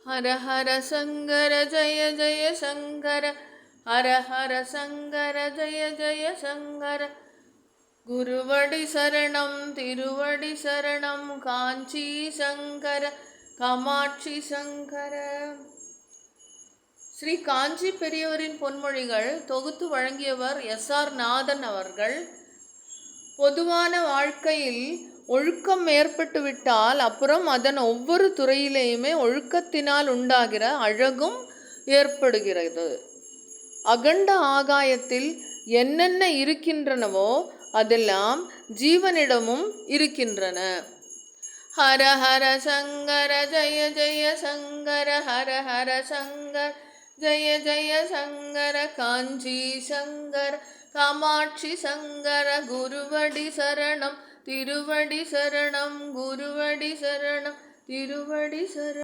ஹர ஹர சங்கர ஜய ஜய சங்கர, ஹர ஹர சங்கர ஜய ஜய சங்கர. குருவடி சரணம் திருவடி சரணம், காஞ்சி சங்கர காமாட்சி சங்கர. ஸ்ரீ காஞ்சி பெரியவரின் பொன்மொழிகள் தொகுத்து வழங்கியவர் எஸ்.ஆர். நாதன் அவர்கள். பொதுவான வாழ்க்கையில் ஒழுக்கம் ஏற்பட்டுவிட்டால் அப்புறம் அதன் ஒவ்வொரு துறையிலேயுமே ஒழுக்கத்தினால் உண்டாகிற அழகும் ஏற்படுகிறது. அகண்ட ஆகாயத்தில் என்னென்ன இருக்கின்றனவோ அதெல்லாம் ஜீவனிடமும் இருக்கின்றன. ஹர ஹர சங்கர ஜய ஜய சங்கர, ஹர ஹர சங்கர ஜய ஜய சங்கர, காஞ்சி சங்கர காமாட்சி சங்கர. குருவடி சரணம் திருவடி சரணம், குருவடி சரணம் திருவடி சரணம்.